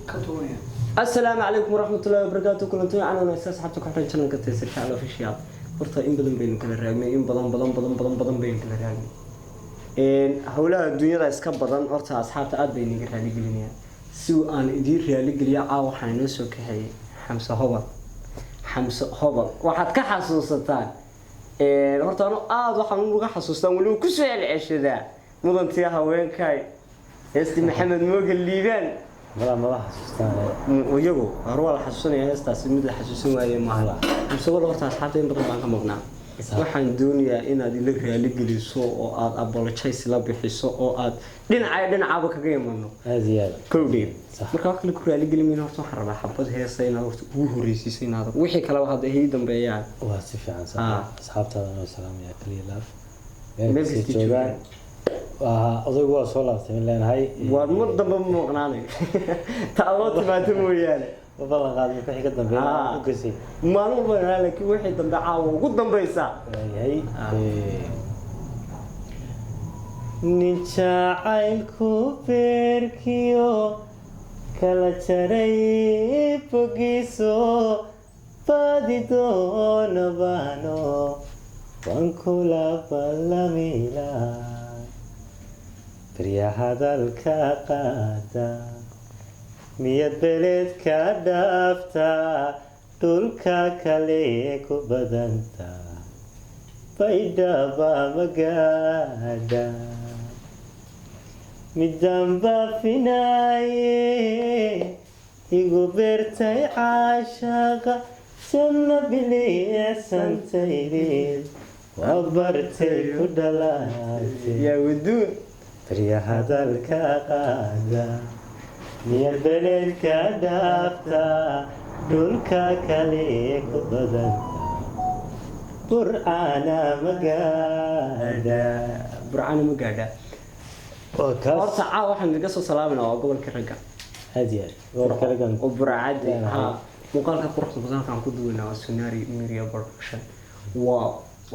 كتوين السلام عليكم ورحمة الله وبركاته. كلنتي أنا أصحابتك كحرين شنو كتير على في الشياب فرصة إن بدن بين كل الرجال إن بدن بين كل الرجال إن هؤلاء الدنيا إسكاب بدن فرصة أصحابت عاد بين كل الرجال جليا سو أن يدير رجال جليا أو حنسو كهي حمسة هبل واحد كحسوستان فرصة أنا وحنو كحسوستان ولو كسر العيش ذا مدن تيها وين كاي يستي محمد موج الليبان ما حسستان ويجو أروى الحسوسين يا أستاذ مدة حسوسين ويا مهلا مسوي له ورثة أصحابي بدل ما كان مقنع waxaan doonayaa inaad ila raali geliso oo aad apologize la bixiso oo aad dhinacaaba kaga imaano aad kowdeen marka wax kale ku raali gelin horta waxaan rabaa xabad heesay inaad horta ugu horeysiisay inaad wixii kale waxa ay dambeeyaan waa si fiican asxaabtada oo salaamaya kaliya laaf meel si joogaan adigu waa soo laabtay in leenahay waa mar dambe ma maqnaanay taalo timaado mooyaane والله قاعد في حاجة دمبينا وكسي ما نقول لك واحد دمبي عاو قد دمبيسا هي نشاعل كوبركيو كلا شري بقيسو بديتو نبانو وانكولا بالميلا بريا هذا الكاقادا مياد بلد كدافتا دولكا كاليكو بدنتا بايدابا مقادا مدنبا فيناي يقو بيرتاي عاشاقا سنة بلي سنتيرين وبرتي كدلاتي يا ودود بريا هذا الكاقادا ميا البلد كدافتا دولكا كاليك بدنتا برعانا مقادا horta caa waxaan naga soo salaaminaa waa gobolka ragga هادية gobolka ragga oo burcad muuqaalka quruxda badan aan ku duwanaa Sonari Media Production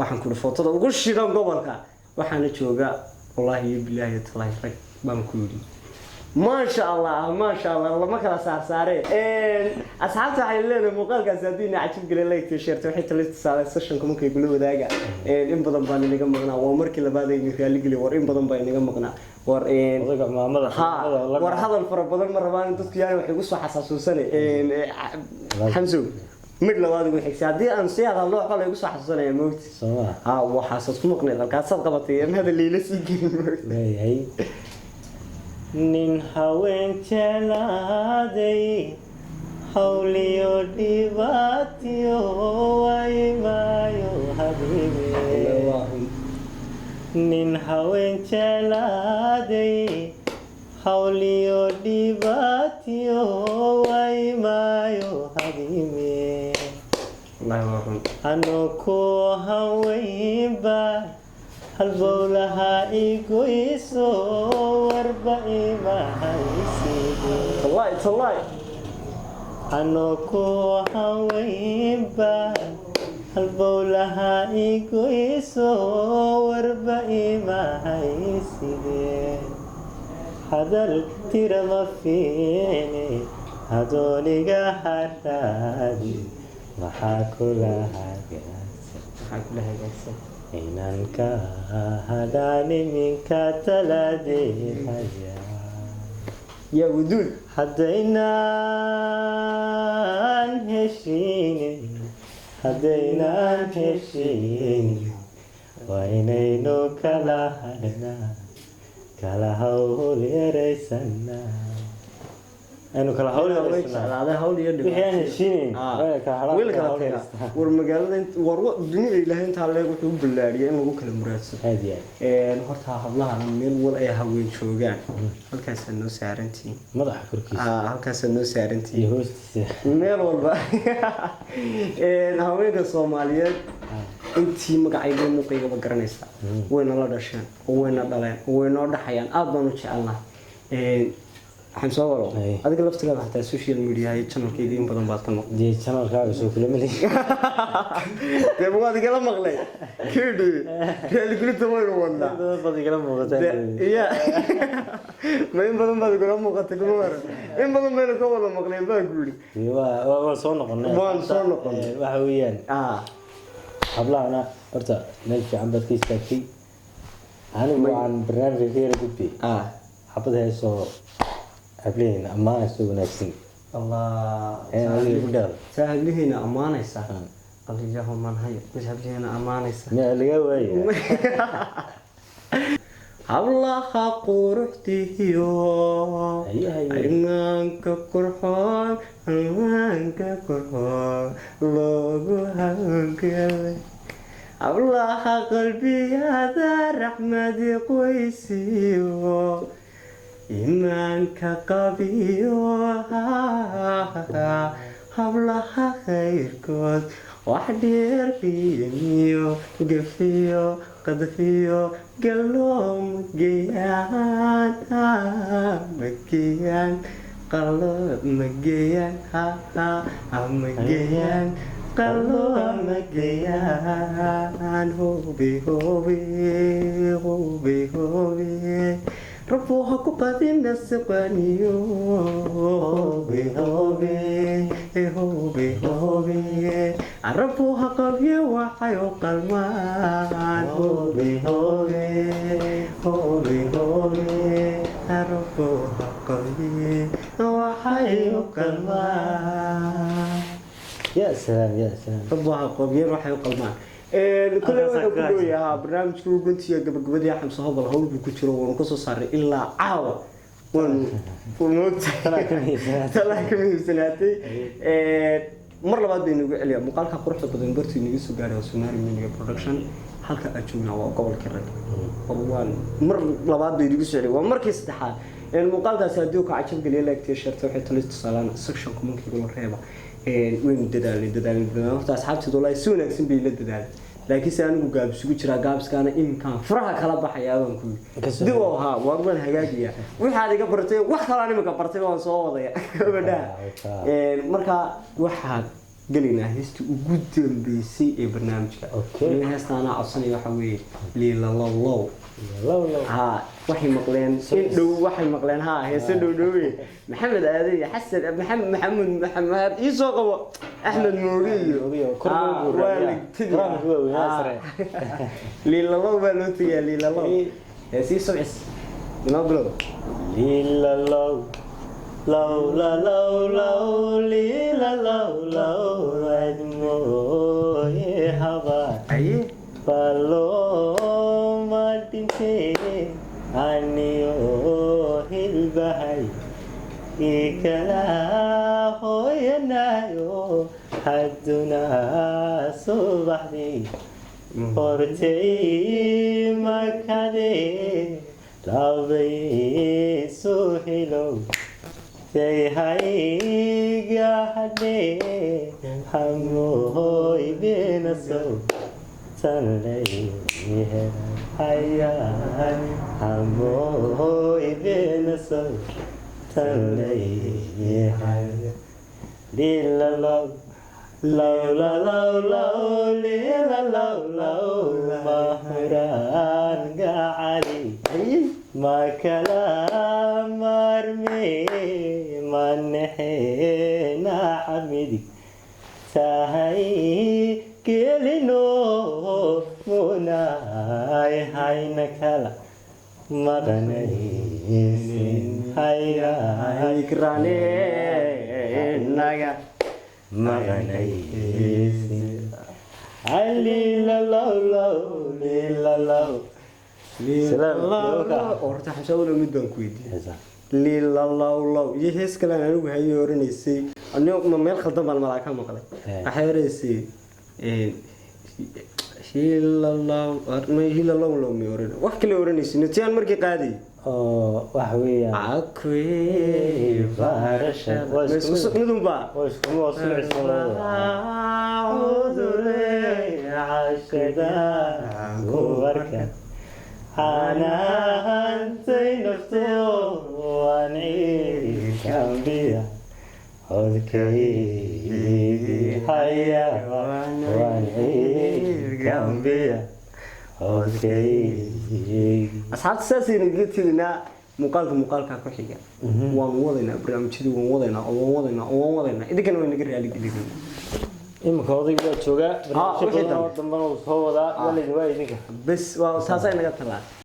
waxaan ku footada ugu shidan gobolka waxaana jooga wallahi billahi tallahi rag baan ku yiri ما شاء الله لما كلا صار أصحابته حيلنا مقال كاسدين عجيب قال لي تيشيرت وحيت اللي صار سيشن كم ممكن يقولوا ذاك إن بدن بان نيجا مقنع ومرك اللي بعد يجي اللي قال ور إن بدن بان نيجا مقنع ور ور هذا الفرق بدل مرة بان تذكر وحيقصوا حساسو سنة حمزو مثل هذا يقول حسادي أن سيا الله قال يقصوا حساسنا يا موت وحساس مقنع الكاسات قبطي هذا اللي لسه هي nin haween jeclaaday hawliyo dhibaatiyo waymaayo habiibe nin haween jeclaaday hawliyo dhibaatiyo waymaayo habiibe anoo ku haweynba halbowlaha igoyso warba imahaysiide wallahi anoo ku haweynba halbowlaha igoyso warba imahaysiide hadal tira ma fiine adooniga haraadi maxaa kula hagaagsan inanka hadani minka talade haya يا ودود hadaynan heshiin waa inaynu kala hadhnaa kala hawl yaraysanaa أنا كلا هولي هذا هولي يدك وحين هشين ويلك هذا والمجال أنت الدنيا اللي أنت عليه وحب بالله إنه هو كلام مراسل هذه نهارتها حبلها أنا ميل ولا أي هوين شوجان هل كان سنو سعرنتي مضح كركيس هل كان سنو سعرنتي يهوست ميل ولا هوين الصوماليات أنتي مقعدين مقيمة بقرنيسا وين الله دشان وين الله وين الله حيان أبدا نشأ الله xamso waro Ay. adiga laftigaada xataa social media iyo channelkayga in badan baad ka maqlay dee channelkaaga soo kula mali dee waad igala maqlay kidhi reelikulinta waynu wadnaa dad badan igala muuqataa iya ma in badan baad igala muuqatay kuma waran in badan baynu ka wada maqleen baan ku yidhi waa soo noqonay waan soo noqonay waxa weeyaan hablahana horta meel fiican baad ka istaagtay anigu waxaan barnaamijka ka yara gudbiyey xabad heesoo hablaheyna ammaanayso wanaagsan allah adiga ku dhaado saaxiibaheyna ammaanaysa aliyahu man hayo saaxiibaheyna ammaanaysa miyaa laga waaya hablaha quruxdiyo imaanka qurxoon loogu hangalay hablaha qalbiyada raxmadi qoysiyo imaanka qabiyo hablaha khayrkood wax dheer qiimiyo gafiyo qadfiyo galoom mageyaan qaloob mageyaan mageyaan qaloob mageyaan hubi hubi hubi hubi ربوها كقدين السقانيو هوبي هوبي هوبي هوبي ربوها قوي وحيو قلمان هوبي هوبي هوبي هوبي ربوها قوي وحيو قلمان يا سلام يا سلام ربوها قوي وحيو قلمان كل واحد يقول يا برنامج كل بنت يا قبل يا حمص هذا الهول بكتير ونقص صار إلا عاوة ونموت ثلاثة سنواتي مرة بعد بينو عليا مقالك قرحة بدن برتي نيجسو قاري وسوناري من برودكشن حلقة أجونا وقبل كرر والله مرة بعد بينو يجسو عليا ومركز استحال المقال ده ساديوك عشان قليل لك تيشرت وحيد الاتصالات سكشن ممكن يقولون رهيبة وين ددال horta asxaabtii dolay si wanaagsan bay la dadaalay laakiin si anigu gaab isugu jira gaabskaana imkaan furaha kala baxaya aan ku dib oo ha waan hagaajiya waxaad iga bartay wax kale aan imika bartay waan soo wadaya gabadha marka waxaad galina heestii ugu dambeysay ee barnaamijka heestaana codsanay waxa weeye liila low ها وحي مقلين دو وحي مقلين ها هي سدو دوي محمد آدي حسن محمد يسوق أحمد موجي والد ليلا الله بلوتي ليلا الله سي سمعس نقول ليلا الله لو لا لو لو ليلا لو لو ردمو يحبا فلو أنيو البحر إكلا هو ينايو حدنا صبحي قرتي مكاني لابي سهلو تيهاي قاعدي حموي بنسو تنلي هيا حموي بنسو تنلي هيا ليلا لو لو لا لو لو ليلا لو لو مهران قاعدي ما كلام مرمي ما نحينا حميدي ساهي كلينو مناي هاي نكلا مغنيسين هيا إكراني نايا مغنيسين علي لا لا لا لا لا سلام أورتا حسوا له مدن كويدي ليلا الله الله يهس كلام أنا وهاي يورنيسي أنا ما خلطة بالملاك ما قلت أحيرسي هيلا الله ما هيلا الله لو ميورن وحكي لي يورنيسي نتيان مركي قادي وحويا عكوي بارشة ندم با واسكم وصل عذري عشدا غورك أنا أنتي نفتو وانعي Gambia codkaygi haya waan Gambia codkaygi asxaabta saasayna geedkeedina muuqaalka ku xiga waan wadaynaa barnaamijyadii waan wadaynaa idinkana way naga raali gelin imika odayga waa joogaa barnaamijyo badan oo dambana uu soo wadaa waliga waa idinka bes waa taasay naga talaa